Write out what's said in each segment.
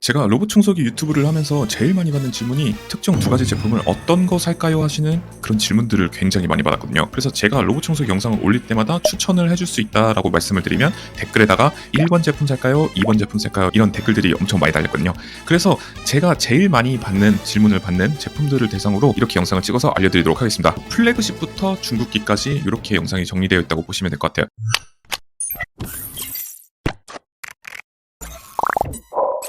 제가 로봇 청소기 유튜브를 하면서 제일 많이 받는 질문이 특정 두 가지 제품을 어떤 거 살까요 하시는 그런 질문들을 굉장히 많이 받았거든요. 그래서 제가 로봇 청소기 영상을 올릴 때마다 추천을 해줄 수 있다라고 말씀을 드리면 댓글에다가 1번 제품 살까요? 2번 제품 살까요? 이런 댓글들이 엄청 많이 달렸거든요. 그래서 제가 제일 많이 받는 질문을 받는 제품들을 대상으로 이렇게 영상을 찍어서 알려드리도록 하겠습니다. 플래그십부터 중국기까지 이렇게 영상이 정리되어 있다고 보시면 될 것 같아요.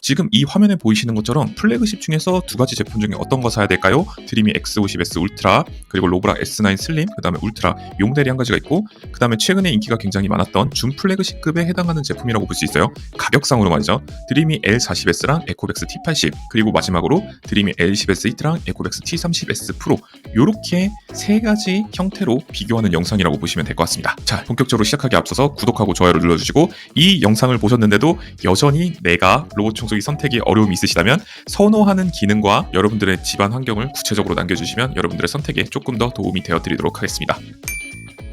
지금 이 화면에 보이시는 것처럼 플래그십 중에서 두 가지 제품 중에 어떤 거 사야 될까요? 드림이 X50S 울트라, 그리고 로브락 S9 슬림, 그 다음에 울트라 이 모델이 한 가지가 있고, 그 다음에 최근에 인기가 굉장히 많았던 준 플래그십급에 해당하는 제품이라고 볼 수 있어요. 가격상으로 말이죠. 드림이 L40S랑 에코백스 T80, 그리고 마지막으로 드림이 L10S 히트랑 에코백스 T30S 프로, 요렇게 세 가지 형태로 비교하는 영상이라고 보시면 될 것 같습니다. 자, 본격적으로 시작하기 앞서서 구독하고 좋아요를 눌러주시고, 이 영상을 보셨는데도 여전히 내가 로봇 청소기 선택이 어려움이 있으시다면 선호하는 기능과 여러분들의 집안 환경을 구체적으로 남겨주시면 여러분들의 선택에 조금 더 도움이 되어드리도록 하겠습니다.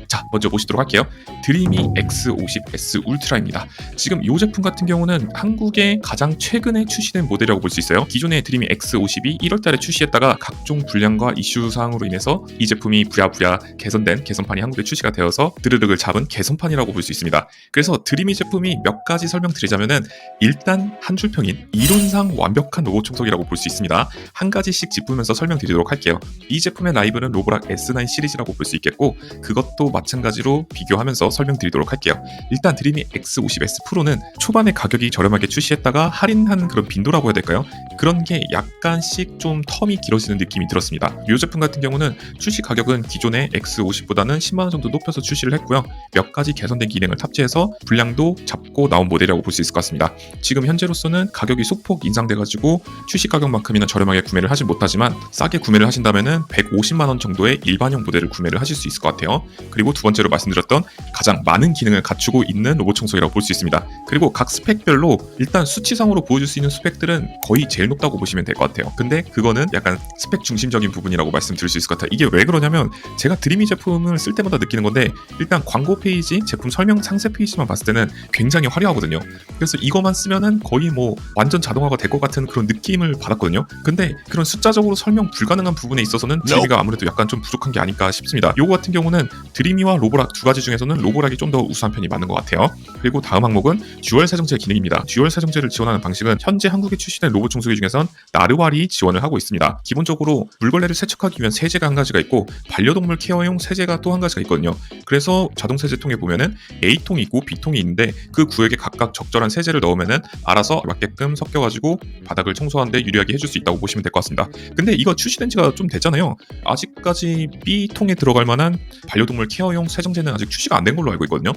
자, 먼저 보시도록 할게요. 드림이 X50S 울트라입니다. 지금 이 제품 같은 경우는 한국에 가장 최근에 출시된 모델이라고 볼 수 있어요. 기존의 드림이 X50이 1월달에 출시했다가 각종 불량과 이슈 사항으로 인해서 이 제품이 부랴부랴 개선된 개선판이 한국에 출시가 되어서 드르륵을 잡은 개선판이라고 볼 수 있습니다. 그래서 드림이 제품이 몇 가지 설명드리자면은, 일단 한 줄평인 이론상 완벽한 로봇 청소기라고 볼 수 있습니다. 한 가지씩 짚으면서 설명드리도록 할게요. 이 제품의 라이벌은 로브락 S9 시리즈라고 볼 수 있겠고, 그것도 마찬가지로 비교하면서 설명드리도록 할게요. 일단 드림이 X50S 프로는 초반에 가격이 저렴하게 출시했다가 할인한 그런 빈도라고 해야 될까요? 그런 게 약간씩 좀 텀이 길어지는 느낌이 들었습니다. 이 제품 같은 경우는 출시 가격은 기존의 X50보다는 10만원 정도 높여서 출시를 했고요. 몇 가지 개선된 기능을 탑재해서 분량도 잡고 나온 모델이라고 볼 수 있을 것 같습니다. 지금 현재로서는 가격이 소폭 인상돼가지고 출시 가격만큼이나 저렴하게 구매를 하진 못하지만, 싸게 구매를 하신다면은 150만원 정도의 일반형 모델을 구매를 하실 수 있을 것 같아요. 그리고 두 번째로 말씀드렸던 가장 많은 기능을 갖추고 있는 로봇 청소기라고 볼 수 있습니다. 그리고 각 스펙별로 일단 수치상으로 보여줄 수 있는 스펙들은 거의 제일 높다고 보시면 될 것 같아요. 근데 그거는 약간 스펙 중심적인 부분이라고 말씀드릴 수 있을 것 같아요. 이게 왜 그러냐면, 제가 드림이 제품을 쓸 때마다 느끼는 건데, 일단 광고 페이지, 제품 설명 상세 페이지만 봤을 때는 굉장히 화려하거든요. 그래서 이거만 쓰면은 거의 뭐 완전 자동화가 될 것 같은 그런 느낌을 받았거든요. 근데 그런 숫자적으로 설명 불가능한 부분에 있어서는 드림이가 아무래도 약간 좀 부족한 게 아닐까 싶습니다. 요거 같은 경우는 드림이와 로보락 두 가지 중에서는 로보락이 좀 더 우수한 편이 맞는 것 같아요. 그리고 다음 항목은 듀얼 세정제 기능입니다. 듀얼 세정제를 지원하는 방식은 현재 한국에 출시된 로봇 청소기 중에선 나르왈이 지원을 하고 있습니다. 기본적으로 물걸레를 세척하기 위한 세제가 한 가지가 있고, 반려동물 케어용 세제가 또 한 가지가 있거든요. 그래서 자동 세제통에 보면은 A통이 있고 B통이 있는데, 그 구역에 각각 적절한 세제를 넣으면은 알아서 맞게끔 섞여가지고 바닥을 청소하는데 유리하게 해줄 수 있다고 보시면 될 것 같습니다. 근데 이거 출시된 지가 좀 됐잖아요. 아직까지 B통에 들어갈 만한 반려동물 케어용 세정제는 아직 출시가 안 된 걸로 알고 있거든요.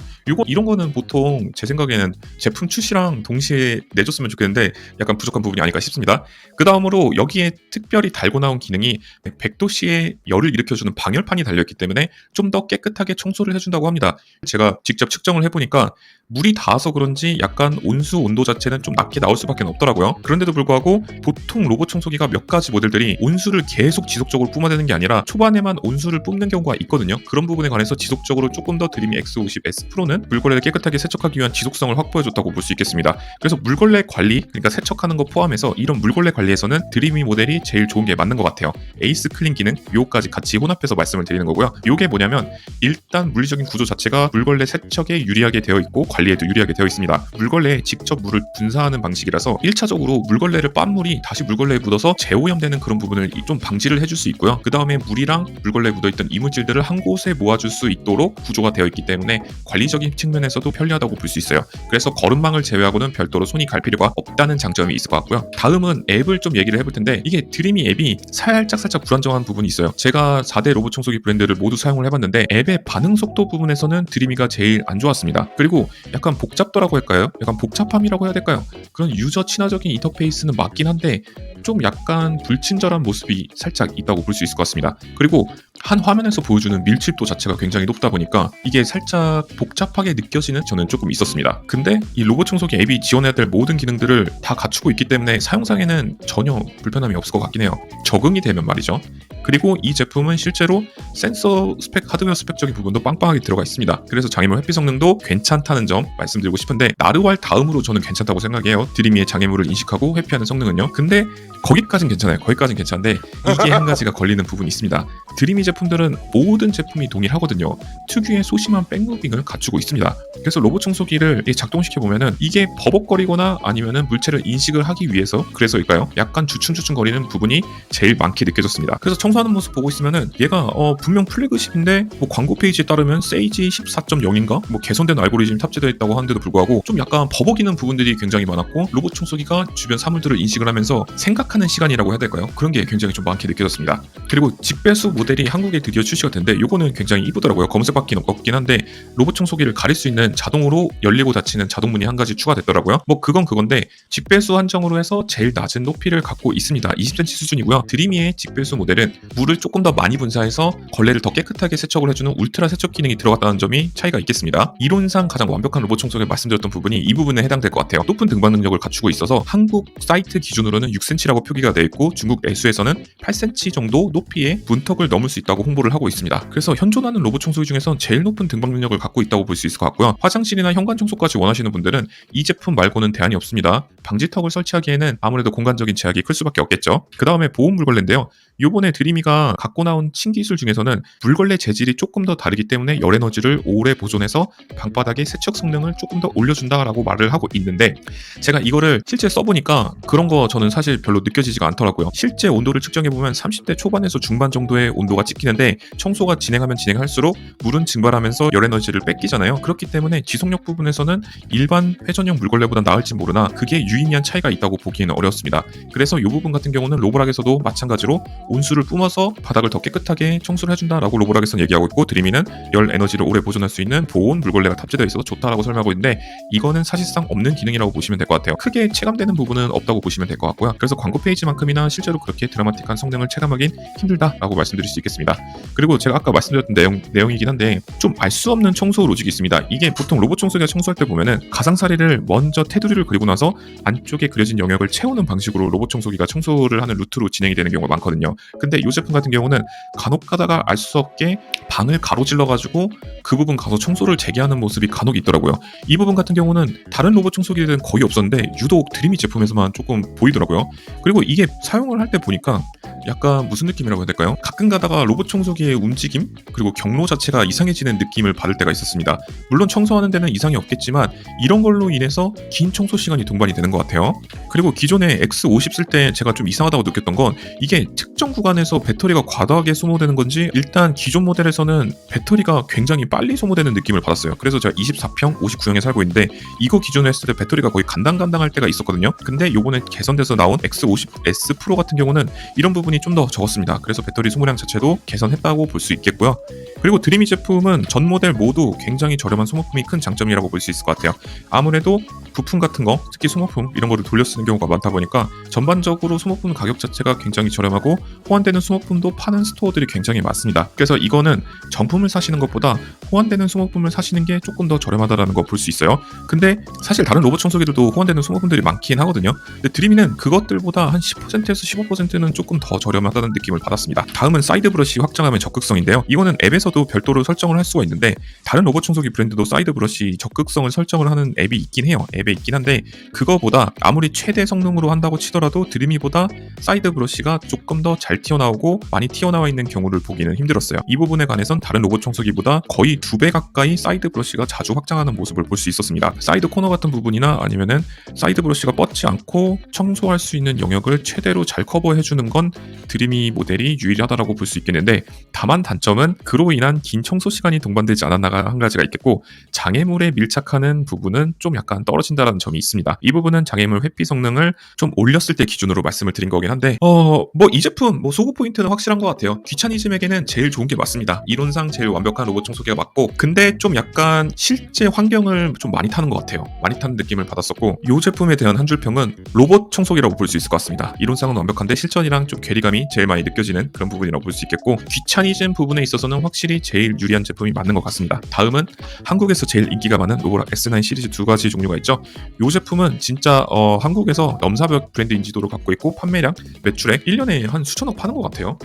이런 거는 보통 제 생각에는 제품 출시랑 동시에 내줬으면 좋겠는데 약간 부족한 부분이 아닐까 싶습니다. 그 다음으로 여기에 특별히 달고 나온 기능이 100도씨의 열을 일으켜주는 방열판이 달려있기 때문에 좀 더 깨끗하게 청소를 해준다고 합니다. 제가 직접 측정을 해보니까 물이 닿아서 그런지 약간 온수 온도 자체는 좀 낮게 나올 수밖에 없더라고요. 그런데도 불구하고 보통 로봇 청소기가 몇 가지 모델들이 온수를 계속 지속적으로 뿜어내는 게 아니라 초반에만 온수를 뿜는 경우가 있거든요. 그런 부분에 관해서 지속적으로 조금 더 드림이 X50S 프로는 물걸레를 깨끗하게 세척하기 위한 지속성을 확보해줬다고 볼 수 있겠습니다. 그래서 물걸레 관리, 그러니까 세척하는 거 포함해서 이런 물걸레 관리에서는 드림이 모델이 제일 좋은 게 맞는 것 같아요. 에이스 클린 기능, 요까지 같이 혼합해서 말씀을 드리는 거고요. 요게 뭐냐면, 일단 물리적인 구조 자체가 물걸레 세척에 유리하게 되어 있고 관리에도 유리하게 되어 있습니다. 물걸레에 직접 물을 분사하는 방식이라서 1차적으로 물걸레를 빤 물이 다시 물걸레에 묻어서 재오염되는 그런 부분을 좀 방지를 해줄 수 있고요. 그 다음에 물이랑 물걸레에 묻어있던 이물질들을 한 곳에 모아줄 수 있도록 구조가 되어 있기 때문에 관리적인 측면에서도 편리하다고 볼 수 있어요. 그래서 거름망을 제외하고는 별도로 손이 갈 필요가 없다는 장점이 있을 것 같고요. 다음은 앱을 좀 얘기를 해볼 텐데, 이게 드림이 앱이 살짝 불안정한 부분이 있어요. 제가 4대 로봇 청소기 브랜드를 모두 사용을 해봤는데 앱의 반응 속도 부분에서는 드림이가 제일 안 좋았습니다. 그리고 약간 복잡도라고 할까요? 약간 복잡함이라고 해야 될까요? 그런 유저 친화적인 인터페이스는 맞긴 한데 좀 약간 불친절한 모습이 살짝 있다고 볼 수 있을 것 같습니다. 그리고 한 화면에서 보여주는 밀집도 자체가 굉장히 높다 보니까 이게 살짝 복잡하게 느껴지는 저는 조금 있었습니다. 근데 이 로봇 청소기 앱이 지원해야 될 모든 기능들을 다 갖추고 있기 때문에 사용상에는 전혀 불편함이 없을 것 같긴 해요. 적응이 되면 말이죠. 그리고 이 제품은 실제로 센서 스펙, 하드웨어 스펙적인 부분도 빵빵하게 들어가 있습니다. 그래서 장애물 회피 성능도 괜찮다는 점 말씀드리고 싶은데, 나르왈 다음으로 저는 괜찮다고 생각해요. 드리미의 장애물을 인식하고 회피하는 성능은요. 근데 거기까진 괜찮아요. 거기까진 괜찮은데 이게 한 가지가 걸리는 부분이 있습니다. 드리미 제품들은 모든 제품이 동일하거든요. 특유의 소심한 백무빙을 갖추고 있습니다. 그래서 로봇 청소기를 작동시켜 보면은 이게 버벅거리거나 아니면은 물체를 인식을 하기 위해서, 그래서일까요? 약간 주춤주춤 거리는 부분이 제일 많게 느껴졌습니다. 그래서 청소하는 모습 보고 있으면은 얘가 분명 플래그십인데 뭐 광고 페이지에 따르면 세이지 14.0인가 뭐 개선된 알고리즘이 탑재되어 있다고 하는데도 불구하고 좀 약간 버벅이는 부분들이 굉장히 많았고, 로봇 청소기가 주변 사물들을 인식을 하면서 생각하는 시간이라고 해야 될까요? 그런 게 굉장히 좀 많게 느껴졌습니다. 그리고 직배수 모델이 한국에 드디어 출시가 된데 요거는 굉장히 이쁘더라고요. 검은색 바퀴는 없긴 한데 로봇 청소기를 가릴 수 있는 자동으로 열리고 닫히는 자동문이 한 가지 추가됐더라고요. 뭐 그건 그건데 직배수 한정으로 해서 제일 낮은 높이를 갖고 있습니다. 20cm 수준이고요. 드리미의 직배수 모델은 물을 조금 더 많이 분사해서 걸레를 더 깨끗하게 세척을 해주는 울트라 세척 기능이 들어갔다는 점이 차이가 있겠습니다. 이론상 가장 완벽한 로봇 청소기를 말씀드렸던 부분이 이 부분에 해당될 것 같아요. 높은 등반 능력을 갖추고 있어서 한국 사이트 기준으로는 6cm라고 표기가 되어 있고 중국 내수에서는 8cm 정도 높이의 문턱을 넘을 수 있다고 홍보를 하고 있습니다. 그래서 현존하는 로봇 청소기 중에서 제일 높은 등반 능력을 갖고 있다고 볼 수 있을 것 같고요. 화장실이나 현관 청소까지 원하시는 분들은 이 제품 말고는 대안이 없습니다. 방지턱을 설치하기에는 아무래도 공간적인 제약이 클 수밖에 없겠죠. 그 다음에 보온 물걸레인데요. 요번에 드리미가 갖고 나온 신기술 중에서는 물걸레 재질이 조금 더 다르기 때문에 열 에너지를 오래 보존해서 방바닥의 세척 성능을 조금 더 올려준다라고 말을 하고 있는데, 제가 이거를 실제 써보니까 그런 거 저는 사실 별로 느껴지지가 않더라고요. 실제 온도를 측정해보면 30대 초반에서 중반 정도의 온도가 찍히는데 청소가 진행하면 진행할수록 물은 증발하면서 열 에너지를 뺏기잖아요. 그렇기 때문에 지속력 부분에서는 일반 회전형 물걸레보다 나을지 모르나 그게 유의미한 차이가 있다고 보기에는 어렵습니다. 그래서 이 부분 같은 경우는 로보락에서도 마찬가지로 온수를 뿜어서 바닥을 더 깨끗하게 청소를 해준다라고 로보락에서는 얘기하고 있고, 드리미는 열 에너지를 오래 보존할 수 있는 보온 물걸레가 탑재되어 있어서 좋다라고 설명하고 있는데, 이거는 사실상 없는 기능이라고 보시면 될 것 같아요. 크게 체감되는 부분은 없다고 보시면 될 것 같고요. 그래서 광고 페이지만큼이나 실제로 그렇게 드라마틱한 성능을 체감하긴 힘들다라고 말씀드릴 수 있겠습니다. 그리고 제가 아까 말씀드렸던 내용이긴 한데 좀 알 수 없는 청소 로직이 있습니다. 이게 보통 로봇 청소기가 청소할 때 보면은 가상사리를 먼저 테두리를 그리고 나서 안쪽에 그려진 영역을 채우는 방식으로 로봇 청소기가 청소를 하는 루트로 진행이 되는 경우가 많거든요. 근데 이 제품 같은 경우는 간혹 가다가 알 수 없게 방을 가로질러 가지고 그 부분 가서 청소를 재개하는 모습이 간혹 있더라고요. 이 부분 같은 경우는 다른 로봇 청소기들은 거의 없었는데 유독 드리미 제품에서만 조금 보이더라고요. 그리고 이게 사용을 할 때 보니까 약간 무슨 느낌이라고 해야 될까요? 가끔 가다가 로봇 청소기의 움직임 그리고 경로 자체가 이상해지는 느낌을 받을 때가 있었습니다. 물론 청소하는 데는 이상이 없겠지만 이런 걸로 인해서 긴 청소 시간이 동반이 되는 것 같아요. 그리고 기존에 X50 쓸 때 제가 좀 이상하다고 느꼈던 건 이게 특정 구간에서 배터리가 과도하게 소모되는 건지, 일단 기존 모델에서는 배터리가 굉장히 빨리 소모되는 느낌을 받았어요. 그래서 제가 24평 59형에 살고 있는데 이거 기존에 했을 때 배터리가 거의 간당간당할 때가 있었거든요. 근데 요번에 개선돼서 나온 X50S 프로 같은 경우는 이런 부분이 좀 더 적었습니다. 그래서 배터리 소모량 자체도 개선했다고 볼 수 있겠고요. 그리고 드리미 제품은 전 모델 모두 굉장히 저렴한 소모품이 큰 장점이라고 볼 수 있을 것 같아요. 아무래도 부품 같은 거, 특히 소모품 이런 거를 돌려 쓰는 경우가 많다 보니까 전반적으로 소모품 가격 자체가 굉장히 저렴하고 호환되는 소모품도 파는 스토어들이 굉장히 많습니다. 그래서 이거는 정품을 사시는 것보다 호환되는 소모품을 사시는 게 조금 더 저렴하다라는 거 볼 수 있어요. 근데 사실 다른 로봇 청소기들도 호환되는 소모품들이 많긴 하거든요. 근데 드리미는 그것들보다 한 10%에서 15%는 조금 더 저렴하다는 느낌을 받았습니다. 다음은 사이드 브러쉬 확장하면 적극성인데요. 이거는 앱에서도 별도로 설정을 할 수가 있는데 다른 로봇 청소기 브랜드도 사이드 브러쉬 적극성을 설정을 하는 앱이 있긴 해요. 앱에 있긴 한데 그거보다 아무리 최대 성능으로 한다고 치더라도 드리미보다 사이드 브러쉬가 조금 더 잘 튀어나오고 많이 튀어나와 있는 경우를 보기는 힘들었어요. 이 부분에 관해선 다른 로봇 청소기보다 거의 2배 가까이 사이드 브러쉬가 자주 확장하는 모습을 볼 수 있었습니다. 사이드 코너 같은 부분이나 아니면은 사이드 브러쉬가 뻗지 않고 청소할 수 있는 영역을 최대로 잘 커버해주는 건 드리미 모델이 유일하다라고 볼 수 있겠는데, 다만 단점은 그로 인한 긴 청소 시간이 동반되지 않았나가 한 가지가 있겠고, 장애물에 밀착하는 부분은 좀 약간 떨어진다는 점이 있습니다. 이 부분은 장애물 회피 성능을 좀 올렸을 때 기준으로 말씀을 드린 거긴 한데 뭐 이 제품 소구 포인트는 확실한 것 같아요. 귀차니즘에게는 제일 좋은 게 맞습니다. 이론상 제일 완벽한 로봇 청소기가 맞고, 근데 좀 약간 실제 환경을 좀 많이 타는 것 같아요. 많이 타는 느낌을 받았었고, 이 제품에 대한 한 줄 평은 로봇 청소기라고 볼 수 있을 것 같습니다. 이론상은 완벽한데 실전이랑 좀 괴리가 거리감이 제일 많이 느껴지는 그런 부분이라고 볼 수 있겠고, 귀차니즘 부분에 있어서는 확실히 제일 유리한 제품이 맞는 것 같습니다. 다음은 한국에서 제일 인기가 많은 로보락 S9 시리즈 두 가지 종류가 있죠. 이 제품은 진짜 한국에서 넘사벽 브랜드 인지도를 갖고 있고 판매량, 매출액 1년에 한 수천억 파는 것 같아요.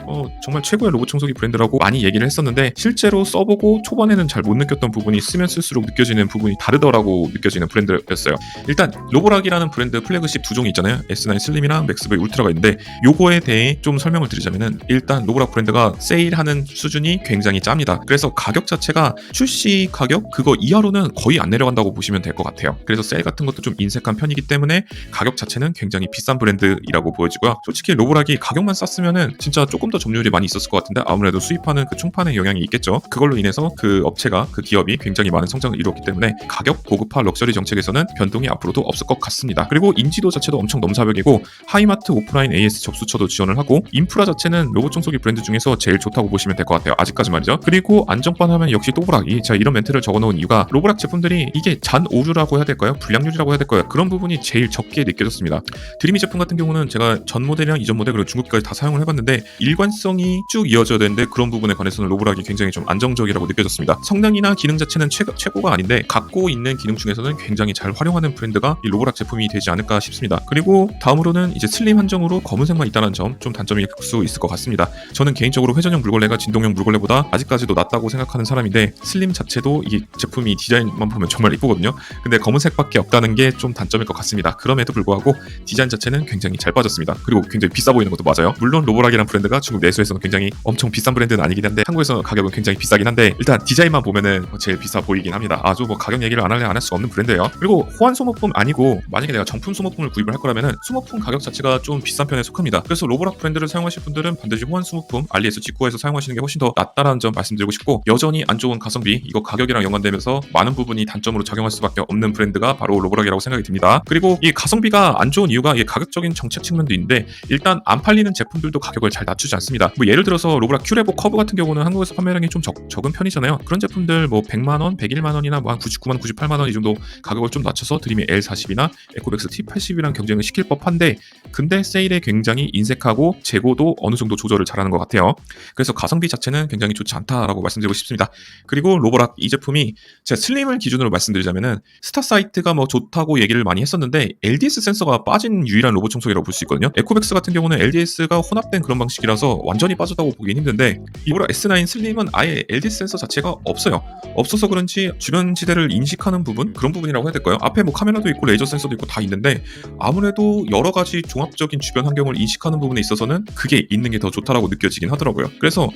정말 최고의 로봇 청소기 브랜드라고 많이 얘기를 했었는데, 실제로 써보고 초반에는 잘 못 느꼈던 부분이 쓰면 쓸수록 느껴지는 부분이 다르더라고 느껴지는 브랜드였어요. 일단 로보락이라는 브랜드 플래그십 두 종이 있잖아요. S9 슬림이랑 맥스브이 울트라가 있는데, 요거에 대해 좀 설명을 드리자면은, 일단 로보락 브랜드가 세일하는 수준이 굉장히 짭니다. 그래서 가격 자체가 출시 가격 그거 이하로는 거의 안 내려간다고 보시면 될 것 같아요. 그래서 세일 같은 것도 좀 인색한 편이기 때문에 가격 자체는 굉장히 비싼 브랜드이라고 보여지고요. 솔직히 로보락이 가격만 쌌으면은 진짜 조금 더 점유율이 많이 있었을 것 같은데, 아무래도 수입하는 그 총판의 영향이 있겠죠. 그걸로 인해서 그 업체가, 그 기업이 굉장히 많은 성장을 이루었기 때문에 가격 고급화 럭셔리 정책에서는 변동이 앞으로도 없을 것 같습니다. 그리고 인지도 자체도 엄청 넘사벽이고, 하이마트 오프라인 AS 접수처도 지원을 하고, 인프라 자체는 로봇 청소기 브랜드 중에서 제일 좋다고 보시면 될 것 같아요. 아직까지 말이죠. 그리고 안정판 하면 역시 또보락이, 제가 이런 멘트를 적어놓은 이유가, 로보락 제품들이 이게 잔 오류라고 해야 될까요? 불량률이라고 해야 될까요? 그런 부분이 제일 적게 느껴졌습니다. 드림이 제품 같은 경우는 제가 전 모델이랑 이전 모델 그리고 중국까지 다 사용을 해봤는데, 일관성이 쭉 이어져야 되는데 그런 부분에 관해서는 로보락이 굉장히 좀 안정적이라고 느껴졌습니다. 성능이나 기능 자체는 최고가 아닌데, 갖고 있는 기능 중에서는 굉장히 잘 활용하는 브랜드가 이 로보락 제품이 되지 않을까 싶습니다. 그리고 다음으로는 이제 슬림 한정으로 검은색만 있다는 점, 좀 단점일 수 있을 것 같습니다. 저는 개인적으로 회전형 물걸레가 진동형 물걸레보다 아직까지도 낫다고 생각하는 사람인데, 슬림 자체도 이게 제품이 디자인만 보면 정말 이쁘거든요. 근데 검은색밖에 없다는 게 좀 단점일 것 같습니다. 그럼에도 불구하고 디자인 자체는 굉장히 잘 빠졌습니다. 그리고 굉장히 비싸 보이는 것도 맞아요. 물론 로보락이라는 브랜드가 중국 내수에서는 굉장히 엄청 비싼 브랜드는 아니긴 한데, 한국에서 가격은 굉장히 비싸긴 한데, 일단 디자인만 보면은 제일 비싸 보이긴 합니다. 아주 뭐 가격 얘기를 안 할 수 없는 브랜드예요. 그리고 호환 소모품 아니고, 만약에 내가 정품 소모품을 구입을 할 거라면은 소모품 가격 자체가 좀 비싼 편에 속합니다. 그래서 로보락 브랜드를 사용하실 분들은 반드시 호환 소모품 알리에서 직구해서 사용하시는 게 훨씬 더 낫다라는 점 말씀드리고 싶고, 여전히 안 좋은 가성비, 이거 가격이랑 연관되면서 많은 부분이 단점으로 작용할 수밖에 없는 브랜드가 바로 로보락이라고 생각이 듭니다. 그리고 이 가성비가 안 좋은 이유가, 이 가격적인 정책 측면도 있는데, 일단 안 팔리는 제품들도 가격을 잘 낮추지 않습니다. 뭐 예를 들어서 로보락 큐레보 커브 같은 경우는 한국에서 판매량이 좀 적은 편이잖아요. 그런 제품들 뭐 100만원, 101만원이나 뭐 한 99만, 98만원 이 정도 가격을 좀 낮춰서 드림의 L40이나 에코백스 T80이랑 경쟁을 시킬 법한데, 근데 세일에 굉장히 인색하고 재고도 어느 정도 조절을 잘하는 것 같아요. 그래서 가성비 자체는 굉장히 좋지 않다라고 말씀드리고 싶습니다. 그리고 로보락 이 제품이, 제가 슬림을 기준으로 말씀드리자면은 스타 사이트가 뭐 좋다고 얘기를 많이 했었는데, LDS 센서가 빠진 유일한 로봇 청소기라고 볼 수 있거든요. 에코백스 같은 경우는 LDS가 혼합된 그런 방식이라서 완전히 빠졌다고 보긴 힘든데, 로보락 S9 슬림은 아예 LDS 센서 자체가 없어요. 없어서 그런지 주변 지대를 인식하는 부분, 그런 부분이라고 해야 될까요? 앞에 뭐 카메라도 있고 레이저 센서도 있고 다 있는데, 아무래도 여러 가지 종합적인 주변 환경을 인식하는 부분에 있어서는 그게 있는 게 더 좋다라고 느껴지긴 하더라고요. 그래서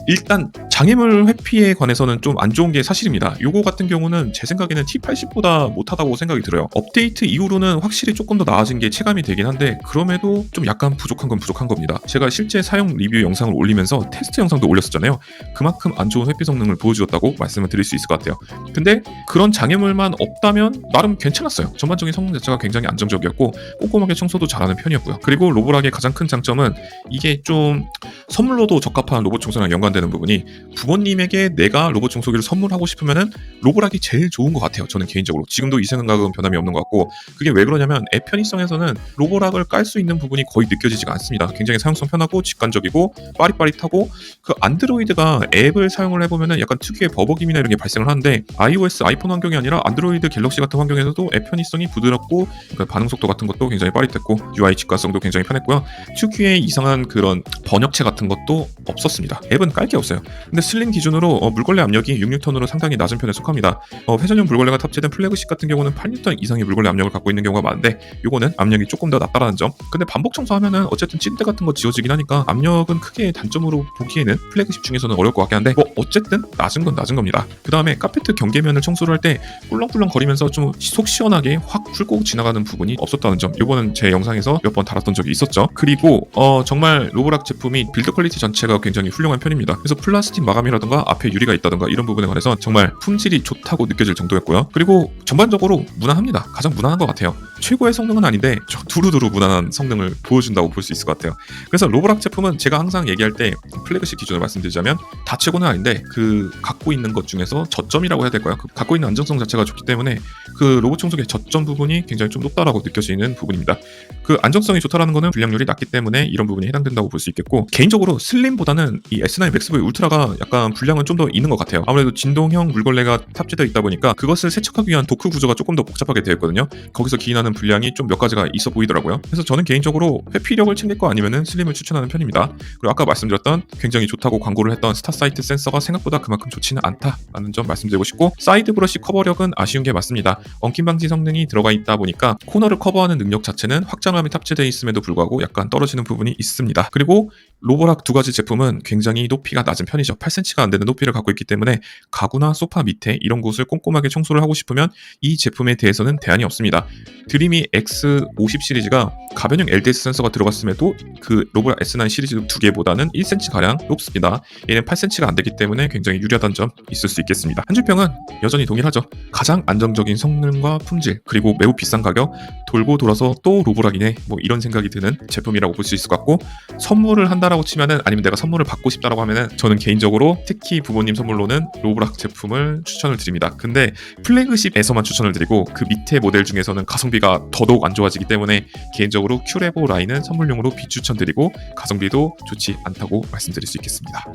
일단 장애물 회피에 관해서는 좀 안 좋은 게 사실입니다. 요거 같은 경우는 제 생각에는 T80보다 못하다고 생각이 들어요. 업데이트 이후로는 확실히 조금 더 나아진 게 체감이 되긴 한데, 그럼에도 좀 약간 부족한 건 부족한 겁니다. 제가 실제 사용 리뷰 영상을 올리면서 테스트 영상도 올렸었잖아요. 그만큼 안 좋은 회피 성능을 보여주었다고 말씀을 드릴 수 있을 것 같아요. 근데 그런 장애물만 없다면 나름 괜찮았어요. 전반적인 성능 자체가 굉장히 안정적이었고, 꼼꼼하게 청소도 잘하는 편이었고요. 그리고 로보락의 가장 큰 장점은, 이게 좀 선물로도 적합한 로봇 청소랑 연관되는 부분이, 부모님에게 내가 로봇 청소기를 선물하고 싶으면은 로보락이 제일 좋은 것 같아요. 저는 개인적으로 지금도 이 생각은 변함이 없는 것 같고, 그게 왜 그러냐면 앱 편의성에서는 로보락을 깔 수 있는 부분이 거의 느껴지지가 않습니다. 굉장히 사용성 편하고 직관적이고 빠릿빠릿하고, 그 안드로이드가 앱을 사용을 해보면은 약간 특유의 버벅임이나 이런 게 발생을 하는데, iOS 아이폰 환경이 아니라 안드로이드 갤럭시 같은 환경에서도 앱 편의성이 부드럽고, 그 반응 속도 같은 것도 굉장히 빠릿했고, UI 직관성도 굉장히 편했고요. 특유의 이상한 그런 번역체 같은 것도 없었습니다. 앱은 깔 게 없어요. 근데 슬림 기준으로 물걸레 압력이 6N으로 상당히 낮은 편에 속합니다. 회전형 물걸레가 탑재된 플래그십 같은 경우는 8N 이상의 물걸레 압력을 갖고 있는 경우가 많은데, 요거는 압력이 조금 더 낮다라는 점. 근데 반복 청소하면은 어쨌든 찐때 같은 거 지워지긴 하니까 압력은 크게 단점으로 보기에는 플래그십 중에서는 어려울 것 같긴 한데, 뭐 어쨌든 낮은 건 낮은 겁니다. 그 다음에 카페트 경계면을 청소를 할 때 꿀렁꿀렁 거리면서 좀 속 시원하게 확 훑고 지나가는 부분이 없었다는 점, 요거는 제 영상에서 몇 번 다뤘던 적이 있었죠. 그리고 정말 로보락 제품이 빌드 퀄리티 전체가 굉장히 훌륭한 편입니다. 그래서 플라스틱 마감이라든가 앞에 유리가 있다든가 이런 부분에 관해서 정말 품질이 좋다고 느껴질 정도였고요. 그리고 전반적으로 무난합니다. 가장 무난한 것 같아요. 최고의 성능은 아닌데 두루두루 무난한 성능을 보여준다고 볼 수 있을 것 같아요. 그래서 로보락 제품은 제가 항상 얘기할 때 플래그십 기준으로 말씀드리자면 다 최고는 아닌데 있는데 그 갖고 있는 것 중에서 저점이라고 해야 될까요? 그 갖고 있는 안정성 자체가 좋기 때문에 그 로봇 청소기의 저점 부분이 굉장히 좀 높다라고 느껴지는 부분입니다. 그 안정성이 좋다라는 거는 불량률이 낮기 때문에 이런 부분이 해당된다고 볼 수 있겠고, 개인적으로 슬림보다는 이 S9 맥스V 울트라가 약간 불량은 좀 더 있는 것 같아요. 아무래도 진동형 물걸레가 탑재되어 있다 보니까 그것을 세척하기 위한 도크 구조가 조금 더 복잡하게 되어 있거든요. 거기서 기인하는 불량이 좀 몇 가지가 있어 보이더라고요. 그래서 저는 개인적으로 회피력을 챙길 거 아니면은 슬림을 추천하는 편입니다. 그리고 아까 말씀드렸던 굉장히 좋다고 광고를 했던 스타사이트 센서가 생각보다 그만큼 좋지는 않다라는 점 말씀드리고 싶고, 사이드 브러쉬 커버력은 아쉬운 게 맞습니다. 엉킴 방지 성능이 들어가 있다 보니까 코너를 커버하는 능력 자체는 확장함이 탑재되어 있음에도 불구하고 약간 떨어지는 부분이 있습니다. 그리고 로보락 두 가지 제품은 굉장히 높이가 낮은 편이죠. 8cm가 안 되는 높이를 갖고 있기 때문에 가구나 소파 밑에 이런 곳을 꼼꼼하게 청소를 하고 싶으면 이 제품에 대해서는 대안이 없습니다. 드림이 X50 시리즈가 가변형 LDS 센서가 들어갔음에도 그 로보락 S9 시리즈 두 개보다는 1cm가량 높습니다. 얘는 8cm가 안 되기 때문에 굉장히 유리하다는 점 있을 수 있겠습니다. 한 줄평은 여전히 동일하죠. 가장 안정적인 성능과 품질, 그리고 매우 비싼 가격, 돌고 돌아서 또 로보락이네, 뭐 이런 생각이 드는 제품이라고 볼 수 있을 것 같고, 선물을 한다라고 치면은, 아니면 내가 선물을 받고 싶다라고 하면은 저는 개인적으로 특히 부모님 선물로는 로보락 제품을 추천을 드립니다. 근데 플래그십에서만 추천을 드리고 그 밑에 모델 중에서는 가성비가 더더욱 안 좋아지기 때문에 개인적으로 큐레보 라인은 선물용으로 비추천드리고 가성비도 좋지 않다고 말씀드릴 수 있겠습니다.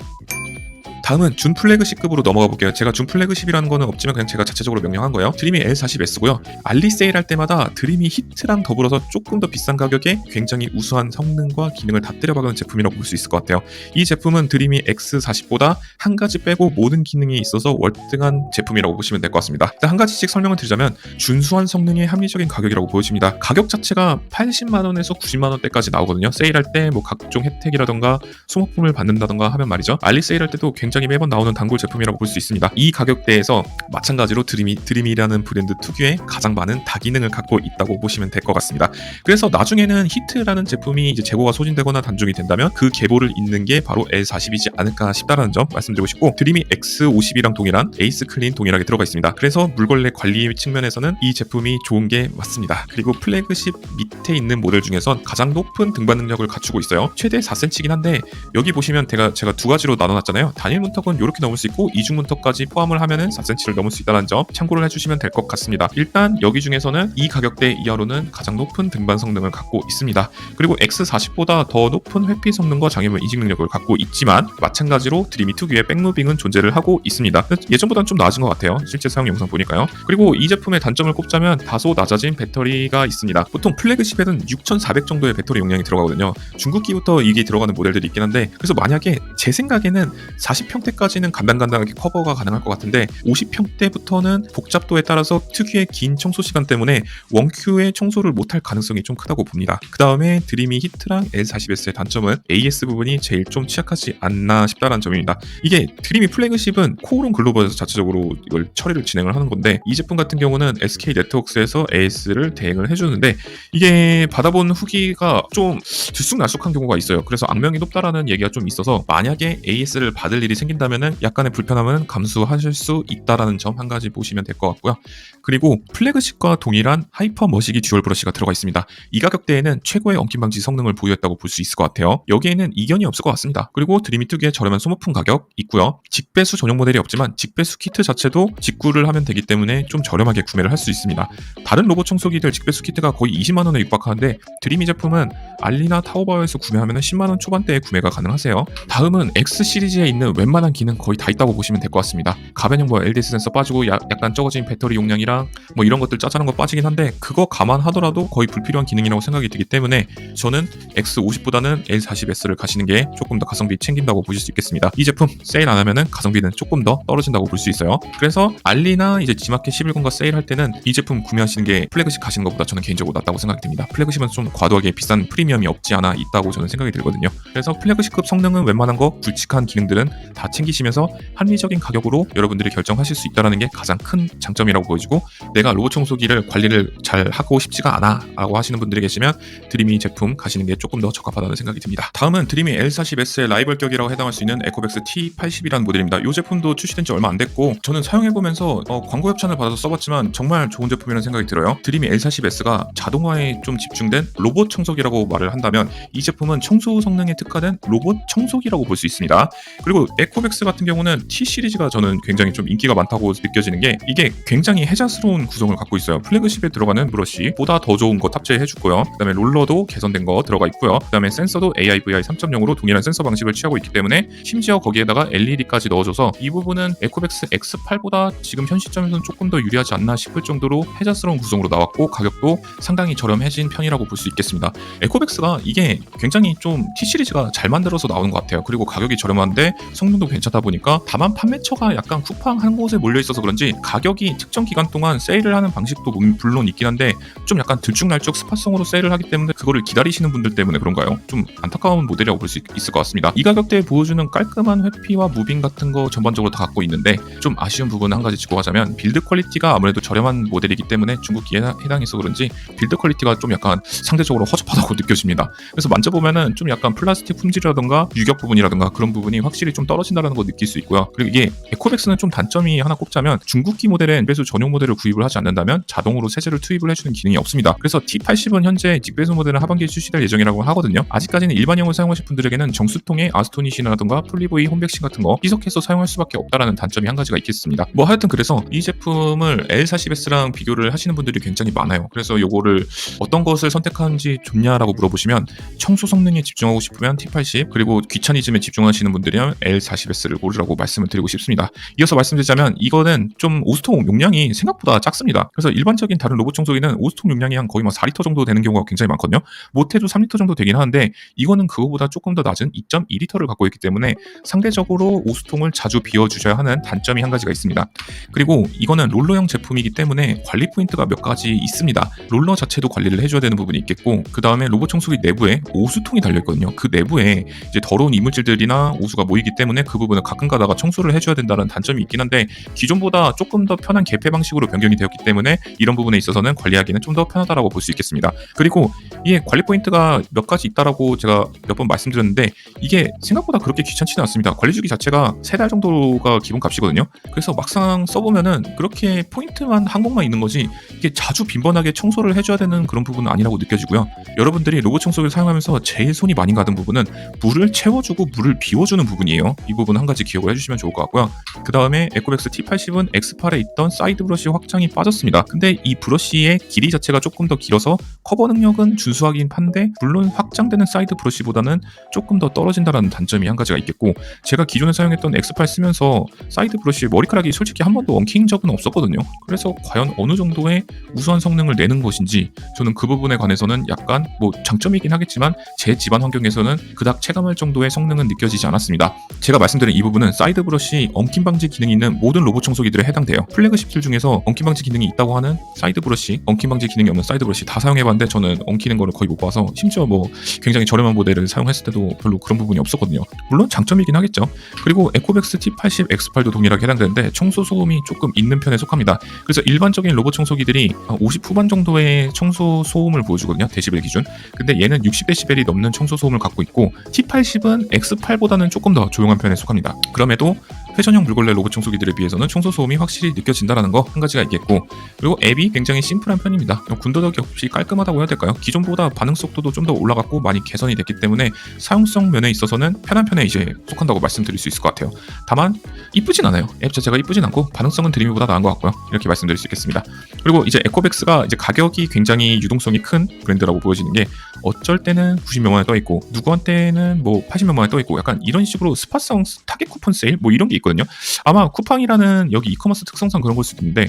다음은 준 플래그십급으로 넘어가 볼게요. 제가 준 플래그십이라는 거는 없지만 그냥 제가 자체적으로 명명한 거예요. 드림이 L40S고요. 알리 세일할 때마다 드림이 히트랑 더불어서 조금 더 비싼 가격에 굉장히 우수한 성능과 기능을 다 때려박은 제품이라고 볼 수 있을 것 같아요. 이 제품은 드림이 X40보다 한 가지 빼고 모든 기능이 있어서 월등한 제품이라고 보시면 될 것 같습니다. 일단 한 가지씩 설명을 드리자면, 준수한 성능의 합리적인 가격이라고 보여집니다. 가격 자체가 80만원에서 90만원대까지 나오거든요. 세일할 때 뭐 각종 혜택이라던가 소모품을 받는다던가 하면 말이죠. 알리 세일할 때도 굉장히 매번 나오는 단골 제품이라고 볼 수 있습니다. 이 가격대에서 마찬가지로 드림이라는 브랜드 특유의 가장 많은 다기능을 갖고 있다고 보시면 될 것 같습니다. 그래서 나중에는 히트라는 제품이 이제 재고가 소진되거나 단종이 된다면 그 계보를 잇는 게 바로 L40이지 않을까 싶다라는 점 말씀드리고 싶고, 드림이 X50이랑 동일한 에이스 클린 동일하게 들어가 있습니다. 그래서 물걸레 관리 측면에서는 이 제품이 좋은 게 맞습니다. 그리고 플래그십 밑에 있는 모델 중에선 가장 높은 등반 능력을 갖추고 있어요. 최대 4cm이긴 한데 여기 보시면 제가 두 가지로 나눠놨잖아요. 단일 문턱은 이렇게 넘을 수 있고 이중 문턱까지 포함을 하면은 4cm를 넘을 수 있다는 점 참고를 해주시면 될 것 같습니다. 일단 여기 중에서는 이 가격대 이하로는 가장 높은 등반 성능을 갖고 있습니다. 그리고 X40보다 더 높은 회피 성능과 장애물 인식 능력을 갖고 있지만 마찬가지로 드림이 특유의 백무빙은 존재를 하고 있습니다. 예전보다는 좀 나아진 것 같아요. 실제 사용 영상 보니까요. 그리고 이 제품의 단점을 꼽자면 다소 낮아진 배터리가 있습니다. 보통 플래그십에는 6400 정도의 배터리 용량이 들어가거든요. 중국기부터 이게 들어가는 모델들이 있긴 한데, 그래서 만약에 제 생각에는 40평대까지는 간단하게 커버가 가능할 것 같은데 50평대부터는 복잡도에 따라서 특유의 긴 청소 시간 때문에 원큐의 청소를 못할 가능성이 좀 크다고 봅니다. 그 다음에 드림이 히트랑 L40S의 단점은 AS 부분이 제일 좀 취약하지 않나 싶다라는 점입니다. 이게 드림이 플래그십은 코오롱 글로벌에서 자체적으로 이걸 처리를 진행을 하는 건데, 이 제품 같은 경우는 SK 네트워크스에서 AS를 대행을 해주는데 이게 받아본 후기가 좀 들쑥날쑥한 경우가 있어요. 그래서 악명이 높다라는 얘기가 좀 있어서 만약에 AS를 받을 일이 생긴다면은 약간의 불편함은 감수하실 수 있다라는 점 한 가지 보시면 될 것 같고요. 그리고 플래그십과 동일한 하이퍼 머시기 듀얼 브러쉬가 들어가 있습니다. 이 가격대에는 최고의 엉킴 방지 성능을 보유했다고 볼 수 있을 것 같아요. 여기에는 이견이 없을 것 같습니다. 그리고 드림이 특유의 저렴한 소모품 가격 있고요. 직배수 전용 모델이 없지만 직배수 키트 자체도 직구를 하면 되기 때문에 좀 저렴하게 구매를 할 수 있습니다. 다른 로봇 청소기들 직배수 키트가 거의 20만 원에 육박하는데 드림이 제품은 알리나 타오바오에서 구매하면 10만 원 초반대에 구매가 가능하세요. 다음은 X 시리즈에 있는 웬만한 기능 거의 다 있다고 보시면 될 것 같습니다. 가변형 LDS 센서 빠지고 약간 적어진 배터리 용량이랑 뭐 이런 것들 짜잘한 거 빠지긴 한데 그거 감안하더라도 거의 불필요한 기능이라고 생각이 들기 때문에 저는 X50보다는 L40S를 가시는 게 조금 더 가성비 챙긴다고 보실 수 있겠습니다. 이 제품 세일 안 하면은 가성비는 조금 더 떨어진다고 볼 수 있어요. 그래서 알리나 이제 G마켓 11권가 세일할 때는 이 제품 구매하시는 게 플래그십 가시는 것보다 저는 개인적으로 낫다고 생각이 듭니다. 플래그십은 좀 과도하게 비싼 프리미엄이 없지 않아 있다고 저는 생각이 들거든요. 그래서 플래그십급 성능은 웬만한 거 굵직한 기능들은 다 챙기시면서 합리적인 가격으로 여러분들이 결정하실 수 있다는 게 가장 큰 장점이라고 보여지고, 내가 로봇 청소기를 관리를 잘 하고 싶지가 않아 라고 하시는 분들이 계시면 드림이 제품 가시는 게 조금 더 적합하다는 생각이 듭니다. 다음은 드림이 L40S의 라이벌격이라고 해당할 수 있는 에코백스 T80이라는 모델입니다. 이 제품도 출시된 지 얼마 안 됐고 저는 사용해보면서 광고 협찬을 받아서 써봤지만 정말 좋은 제품이라는 생각이 들어요. 드림이 L40S가 자동화에 좀 집중된 로봇 청소기라고 말을 말을 한다면 이 제품은 청소 성능에 특화된 로봇 청소기라고 볼 수 있습니다. 그리고 에코백스 같은 경우는 T 시리즈가 저는 굉장히 좀 인기가 많다고 느껴지는 게 이게 굉장히 혜자스러운 구성을 갖고 있어요. 플래그십에 들어가는 브러쉬보다 더 좋은 거 탑재해 주고요. 그다음에 롤러도 개선된 거 들어가 있고요. 그다음에 센서도 AIVI 3.0으로 동일한 센서 방식을 취하고 있기 때문에 심지어 거기에다가 LED까지 넣어줘서 이 부분은 에코백스 X8보다 지금 현 시점에서는 조금 더 유리하지 않나 싶을 정도로 혜자스러운 구성으로 나왔고 가격도 상당히 저렴해진 편이라고 볼 수 있겠습니다. 에코백스가 이게 굉장히 좀 T 시리즈가 잘 만들어서 나오는 것 같아요. 그리고 가격이 저렴한데 성능도 괜찮다 보니까 다만 판매처가 약간 쿠팡 한 곳에 몰려 있어서 그런지 가격이 특정 기간 동안 세일을 하는 방식도 물론 있긴 한데 좀 약간 들쭉날쭉 스팟성으로 세일을 하기 때문에 그거를 기다리시는 분들 때문에 그런가요? 좀 안타까운 모델이라고 볼 수 있을 것 같습니다. 이 가격대에 보여주는 깔끔한 회피와 무빙 같은 거 전반적으로 다 갖고 있는데 좀 아쉬운 부분은 한 가지 짚고 가자면 빌드 퀄리티가 아무래도 저렴한 모델이기 때문에 중국기에 해당해서 그런지 빌드 퀄리티가 좀 약간 상대적으로 허접하다고 느껴집니다. 그래서 만져보면은 좀 약간 플라스틱 품질이라던가 유격 부분이라던가 그런 부분이 확실히 좀 떨어진다는 거 느낄 수 있고요. 그리고 이게 에코백스는 좀 단점이 하나 꼽자면 중국기 모델엔 직배수 전용 모델을 구입을 하지 않는다면 자동으로 세제를 투입을 해주는 기능이 없습니다. 그래서 T80은 현재 직배수 모델은 하반기에 출시될 예정이라고 하거든요. 아직까지는 일반형을 사용하실 분들에게는 정수통에 아스토니신이라던가 폴리보이 홈백신 같은 거 희석해서 사용할 수밖에 없다라는 단점이 한 가지가 있겠습니다. 뭐 하여튼 그래서 이 제품을 L40S랑 비교를 하시는 분들이 굉장히 많아요. 그래서 요거를 어떤 것을 선택하는지 좋냐라고 물어보시면 청소 성능에 집중하고 싶으면 T80 그리고 귀차니즘에 집중하시는 분들이면 L40S를 고르라고 말씀을 드리고 싶습니다. 이어서 말씀드리자면 이거는 좀 오수통 용량이 생각보다 작습니다. 그래서 일반적인 다른 로봇 청소기는 오수통 용량이 한 거의 4리터 정도 되는 경우가 굉장히 많거든요. 못해도 3리터 정도 되긴 하는데 이거는 그거보다 조금 더 낮은 2.2리터를 갖고 있기 때문에 상대적으로 오수통을 자주 비워주셔야 하는 단점이 한 가지가 있습니다. 그리고 이거는 롤러형 제품이기 때문에 관리 포인트가 몇 가지 있습니다. 롤러 자체도 관리를 해줘야 되는 부분이 있겠고 그 다음에 로봇 청소기 내부에 오수통이 달려있거든요. 그 내부에 이제 더러운 이물질들이나 오수가 모이기 때문에 그 부분을 가끔 가다가 청소를 해줘야 된다는 단점이 있긴 한데 기존보다 조금 더 편한 개폐 방식으로 변경이 되었기 때문에 이런 부분에 있어서는 관리하기는 좀 더 편하다라고 볼 수 있겠습니다. 그리고 이게 관리 포인트가 몇 가지 있다라고 제가 몇 번 말씀드렸는데 이게 생각보다 그렇게 귀찮지는 않습니다. 관리 주기 자체가 3달 정도가 기본 값이거든요. 그래서 막상 써보면은 그렇게 포인트만 한 곳만 있는 거지 이게 자주 빈번하게 청소를 해줘야 되는 그런 부분은 아니라고 느껴지고요. 여러분들이 로봇 청소기를 사용하면서 제일 손이 많이 가는 부분은 물을 채워주고 물을 비워주는 부분이에요. 이 부분 한 가지 기억을 해주시면 좋을 것 같고요. 그 다음에 에코백스 T80은 X8에 있던 사이드 브러쉬 확장이 빠졌습니다. 근데 이 브러쉬의 길이 자체가 조금 더 길어서 커버 능력은 준수하긴 한데 물론 확장되는 사이드 브러쉬보다는 조금 더 떨어진다는 단점이 한 가지가 있겠고 제가 기존에 사용했던 X8 쓰면서 사이드 브러쉬 머리카락이 솔직히 한 번도 엉킨 적은 없었거든요. 그래서 과연 어느 정도의 우수한 성능을 내는 것인지 저는 그 부분에 관해서는 약간 뭐 장점이긴 하겠지만 제 집안 환경에서는 그닥 체감할 정도의 성능은 느껴지지 않았습니다. 제가 말씀드린 이 부분은 사이드 브러쉬 엉킴 방지 기능이 있는 모든 로봇 청소기들에 해당돼요. 플래그십들 중에서 엉킴 방지 기능이 있다고 하는 사이드 브러쉬, 엉킴 방지 기능이 없는 사이드 브러쉬 다 사용해봤는데 저는 엉키는 거를 거의 못 봐서 심지어 뭐 굉장히 저렴한 모델을 사용했을 때도 별로 그런 부분이 없었거든요. 물론 장점이긴 하겠죠. 그리고 에코백스 T80 X8도 동일하게 해당되는데 청소 소음이 조금 있는 편에 속합니다. 그래서 일반적인 로봇 청소기들이 50 후반 정도의 청소 소음을 보여주거든요. 데시벨 기준. 근데 얘는 60데시벨이 넘는 청소 소음을 갖고 있고 T80은 X8보다는 조금 더 조용한 편에 속합니다. 그럼에도 회전형 물걸레 로봇 청소기들에 비해서는 청소 소음이 확실히 느껴진다는 거 한 가지가 있겠고 그리고 앱이 굉장히 심플한 편입니다. 군더더기 없이 깔끔하다고 해야 될까요? 기존보다 반응 속도도 좀 더 올라갔고 많이 개선이 됐기 때문에 사용성 면에 있어서는 편한 편에 이제 속한다고 말씀드릴 수 있을 것 같아요. 다만 이쁘진 않아요. 앱 자체가 이쁘진 않고 반응성은 드림이보다 나은 것 같고요. 이렇게 말씀드릴 수 있겠습니다. 그리고 이제 에코백스가 이제 가격이 굉장히 유동성이 큰 브랜드라고 보여지는 게 어쩔 때는 90몇 만 원에 떠 있고 누구한테는 뭐 80몇 만 원에 떠 있고 약간 이런 식으로 스팟성 타겟 쿠폰 세일 뭐 이런 게 있거든요. 아마 쿠팡이라는 여기 이커머스 특성상 그런 걸 수도 있는데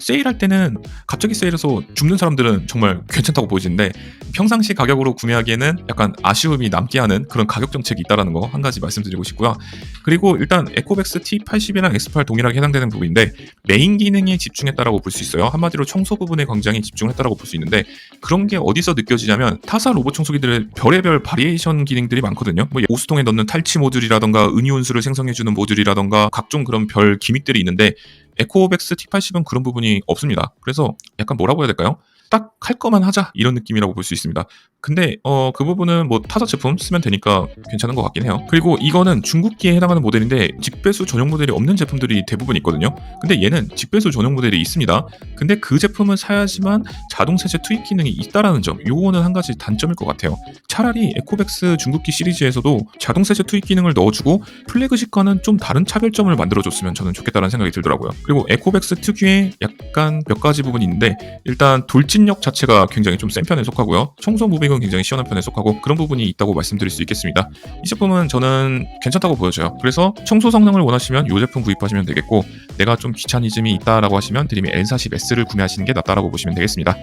세일할 때는 갑자기 세일해서 죽는 사람들은 정말 괜찮다고 보여지는데 평상시 가격으로 구매하기에는 약간 아쉬움이 남게 하는 그런 가격 정책이 있다는 거 한 가지 말씀드리고 싶고요. 그리고 일단 에코백스 T80이랑 X8 동일하게 해당되는 부분인데 메인 기능에 집중했다라고 볼 수 있어요. 한마디로 청소 부분에 굉장히 집중했다라고 볼 수 있는데 그런 게 어디서 느껴지냐면 타사 로봇 청소기들의 별의별 바리에이션 기능들이 많거든요. 뭐 오수통에 넣는 탈취 모듈이라던가 은이온수를 생성해주는 모듈이라던가 각종 그런 별 기믹들이 있는데 에코백스 T80은 그런 부분이 없습니다. 그래서 약간 뭐라고 해야 될까요? 딱 할 거만 하자 이런 느낌이라고 볼 수 있습니다. 근데 그 부분은 뭐 타사 제품 쓰면 되니까 괜찮은 것 같긴 해요. 그리고 이거는 중국기에 해당하는 모델인데 직배수 전용 모델이 없는 제품들이 대부분 있거든요. 근데 얘는 직배수 전용 모델이 있습니다. 근데 그 제품은 사야지만 자동 세제 투입 기능이 있다라는 점, 요거는 한 가지 단점일 것 같아요. 차라리 에코백스 중국기 시리즈에서도 자동 세제 투입 기능을 넣어주고 플래그십과는 좀 다른 차별점을 만들어줬으면 저는 좋겠다는 생각이 들더라고요. 그리고 에코백스 특유의 약간 몇 가지 부분이 있는데, 일단 돌진력 자체가 굉장히 좀 센 편에 속하고요. 청소 무빙은 굉장히 시원한 편에 속하고 그런 부분이 있다고 말씀드릴 수 있겠습니다. 이 제품은 저는 괜찮다고 보여져요. 그래서 청소 성능을 원하시면 이 제품 구입하시면 되겠고, 내가 좀 귀차니즘이 있다라고 하시면 드림이 L40S를 구매하시는 게 낫다라고 보시면 되겠습니다.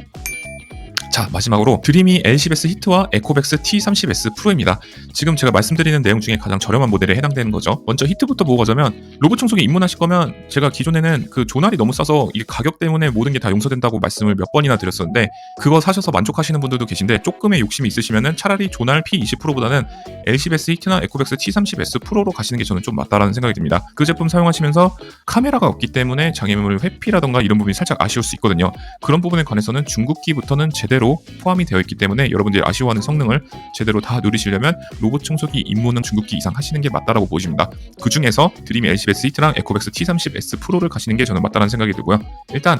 자, 마지막으로 드림이 L10S 히트와 에코백스 T30S 프로입니다. 지금 제가 말씀드리는 내용 중에 가장 저렴한 모델에 해당되는 거죠. 먼저 히트부터 보고 가자면, 로봇 청소기 입문하실 거면 제가 기존에는 그 조날이 너무 싸서 이 가격 때문에 모든 게 다 용서된다고 말씀을 몇 번이나 드렸었는데, 그거 사셔서 만족하시는 분들도 계신데 조금의 욕심이 있으시면은 차라리 조날 P20 프로보다는 L10S 히트나 에코백스 T30S 프로로 가시는 게 저는 좀 맞다라는 생각이 듭니다. 그 제품 사용하시면서 카메라가 없기 때문에 장애물 회피라던가 이런 부분이 살짝 아쉬울 수 있거든요. 그런 부분에 관해서는 중국기부터는 제대로 포함이 되어 있기 때문에 여러분들이 아쉬워하는 성능을 제대로 다 누리시려면 로봇 청소기 입문은 중국기 이상 하시는 게 맞다라고 보십니다. 그 중에서 드림이 L10S 히트랑 에코백스 T30S 프로를 가시는 게 저는 맞다라는 생각이 들고요. 일단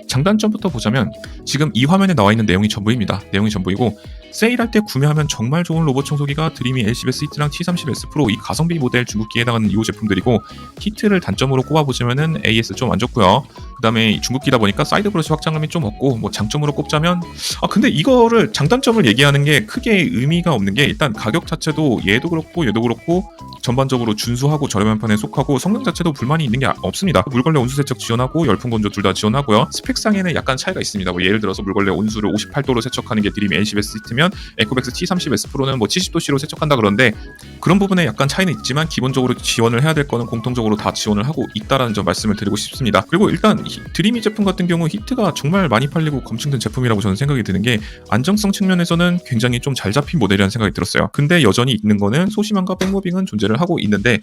장단점부터 보자면, 지금 이 화면에 나와 있는 내용이 전부입니다. 내용이 전부이고, 세일할 때 구매하면 정말 좋은 로봇 청소기가 드림이 L10S 히트랑 T30S 프로, 이 가성비 모델 중국기에 해당하는 2호 제품들이고, 히트를 단점으로 꼽아보시면은 AS 좀 안 좋고요. 그 다음에 중국기다 보니까 사이드 브러쉬 확장감이 좀 없고, 뭐 장점으로 꼽자면, 근데 이거를 장단점을 얘기하는 게 크게 의미가 없는 게, 일단 가격 자체도 얘도 그렇고 전반적으로 준수하고 저렴한 편에 속하고, 성능 자체도 불만이 있는 게 없습니다. 물걸레 온수 세척 지원하고 열풍 건조 둘 다 지원하고요. 스펙상에는 약간 차이가 있습니다. 뭐 예를 들어서 물걸레 온수를 58도로 세척하는 게 드림 L10S 히트면 에코백스 T30S 프로는 뭐 70도C로 세척한다 그러는데, 그런 부분에 약간 차이는 있지만 기본적으로 지원을 해야 될 거는 공통적으로 다 지원을 하고 있다라는 점 말씀을 드리고 싶습니다. 그리고 일단 드림이 제품 같은 경우 히트가 정말 많이 팔리고 검증된 제품이라고 저는 생각이 드는 게, 안정성 측면에서는 굉장히 좀 잘 잡힌 모델이라는 생각이 들었어요. 근데 여전히 있는 거는 소심함과 백무빙은 존재를 하고 있는데,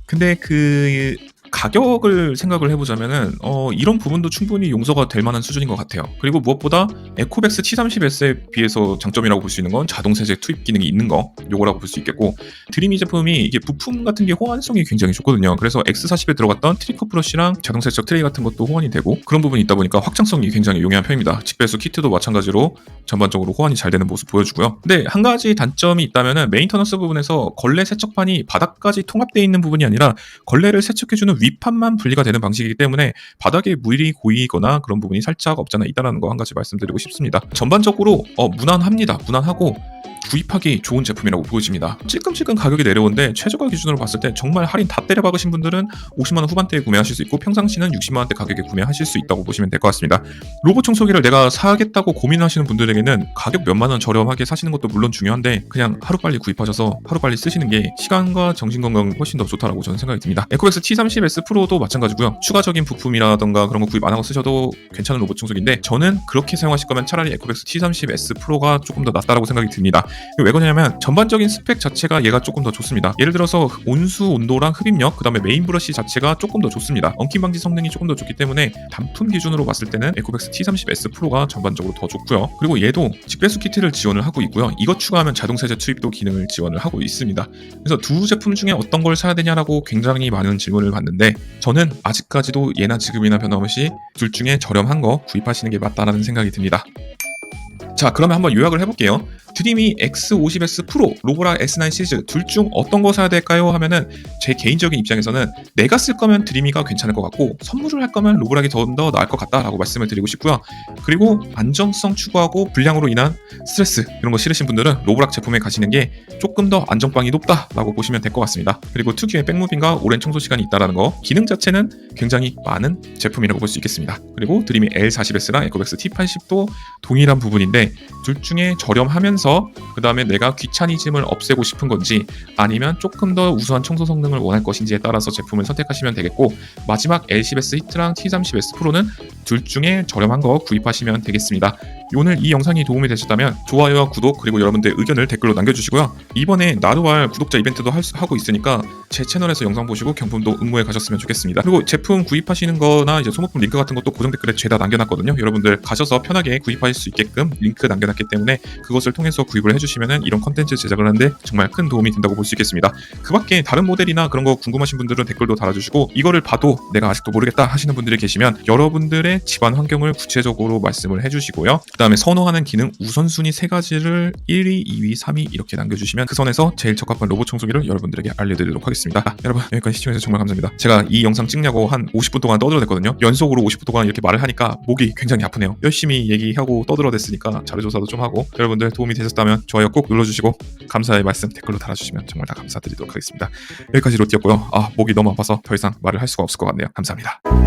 근데 그 가격을 생각을 해보자면은 이런 부분도 충분히 용서가 될 만한 수준인 것 같아요. 그리고 무엇보다 에코백스 T30S에 비해서 장점이라고 볼 수 있는 건 자동 세제 투입 기능이 있는 거, 요거라고 볼 수 있겠고, 드림이 제품이 이게 부품 같은 게 호환성이 굉장히 좋거든요. 그래서 X40에 들어갔던 트리커 브러쉬랑 자동 세척 트레이 같은 것도 호환이 되고, 그런 부분이 있다 보니까 확장성이 굉장히 용이한 편입니다. 직배수 키트도 마찬가지로 전반적으로 호환이 잘 되는 모습 보여주고요. 근데 한 가지 단점이 있다면은 메인터넌스 부분에서 걸레 세척판이 바닥까지 통합되어 있는 부분이 아니라 걸레를 세척해주는 윗판만 분리가 되는 방식이기 때문에 바닥에 물이 고이거나 그런 부분이 살짝 없잖아 있다는 거 한 가지 말씀드리고 싶습니다. 전반적으로 무난합니다. 무난하고 구입하기 좋은 제품이라고 보여집니다. 찔끔찔끔 가격이 내려오는데, 최저가 기준으로 봤을 때 정말 할인 다 때려박으신 분들은 50만원 후반대에 구매하실 수 있고, 평상시는 60만원대 가격에 구매하실 수 있다고 보시면 될 것 같습니다. 로봇 청소기를 내가 사겠다고 고민하시는 분들에게는 가격 몇만원 저렴하게 사시는 것도 물론 중요한데, 그냥 하루빨리 구입하셔서 하루빨리 쓰시는 게 시간과 정신건강 훨씬 더 좋다라고 저는 생각이 듭니다. 에코백스 T30S 프로도 마찬가지고요. 추가적인 부품이라던가 그런 거 구입 안 하고 쓰셔도 괜찮은 로봇 청소기인데, 저는 그렇게 사용하실 거면 차라리 에코백스 T30S 프로가 조금 더 낫다라고 생각이 듭니다. 왜 그러냐면 전반적인 스펙 자체가 얘가 조금 더 좋습니다. 예를 들어서 온수 온도랑 흡입력, 그 다음에 메인 브러쉬 자체가 조금 더 좋습니다. 엉킴 방지 성능이 조금 더 좋기 때문에 단품 기준으로 봤을 때는 에코백스 T30S 프로가 전반적으로 더 좋고요. 그리고 얘도 직배수 키트를 지원을 하고 있고요. 이것 추가하면 자동 세제 투입도 기능을 지원을 하고 있습니다. 그래서 두 제품 중에 어떤 걸 사야 되냐라고 굉장히 많은 질문을 받는데, 저는 아직까지도 예나 지금이나 변함없이 둘 중에 저렴한 거 구입하시는 게 맞다라는 생각이 듭니다. 자, 그러면 한번 요약을 해볼게요. 드림이 X50S 프로, 로보락 S9 시리즈 둘 중 어떤 거 사야 될까요? 하면은 제 개인적인 입장에서는 내가 쓸 거면 드림이가 괜찮을 것 같고, 선물을 할 거면 로보락이 더 나을 것 같다라고 말씀을 드리고 싶고요. 그리고 안정성 추구하고 불량으로 인한 스트레스 이런 거 싫으신 분들은 로보락 제품에 가시는 게 조금 더 안정빵이 높다라고 보시면 될 것 같습니다. 그리고 특유의 백무빙과 오랜 청소 시간이 있다라는 거, 기능 자체는 굉장히 많은 제품이라고 볼 수 있겠습니다. 그리고 드림이 L40S랑 에코백스 T80도 동일한 부분인데, 둘 중에 저렴하면서 그 다음에 내가 귀차니즘을 없애고 싶은 건지 아니면 조금 더 우수한 청소 성능을 원할 것인지에 따라서 제품을 선택하시면 되겠고, 마지막 L10S 히트랑 T30S 프로는 둘 중에 저렴한 거 구입하시면 되겠습니다. 오늘 이 영상이 도움이 되셨다면 좋아요와 구독 그리고 여러분들 의견을 댓글로 남겨주시고요. 이번에 나루알 구독자 이벤트도 하고 있으니까 제 채널에서 영상 보시고 경품도 응모해 가셨으면 좋겠습니다. 그리고 제품 구입하시는 거나 이제 소모품 링크 같은 것도 고정 댓글에 죄다 남겨놨거든요. 여러분들 가셔서 편하게 구입하실 수 있게끔 링크 남겨놨기 때문에 그것을 통해서 구입을 해주시면은 이런 컨텐츠 제작을 하는데 정말 큰 도움이 된다고 볼 수 있겠습니다. 그 밖에 다른 모델이나 그런 거 궁금하신 분들은 댓글도 달아주시고 이거를 봐도 내가 아직도 모르겠다 하시는 분들이 계시면 여러분들의 집안 환경을 구체적으로 말씀을 해주시고요. 그 다음에 선호하는 기능 우선순위 3가지를 1위, 2위, 3위 이렇게 남겨주시면 그 선에서 제일 적합한 로봇 청소기를 여러분들에게 알려드리도록 하겠습니다. 여러분 여기까지 시청해주셔서 정말 감사합니다. 제가 이 영상 찍냐고 한 50분 동안 떠들어댔거든요. 연속으로 50분 동안 이렇게 말을 하니까 목이 굉장히 아프네요. 열심히 얘기하고 떠들어댔으니까 자료조사도 좀 하고 여러분들 도움이 되셨다면 좋아요 꼭 눌러주시고 감사의 말씀 댓글로 달아주시면 정말 다 감사드리도록 하겠습니다. 여기까지 로티였고요. 목이 너무 아파서 더 이상 말을 할 수가 없을 것 같네요. 감사합니다.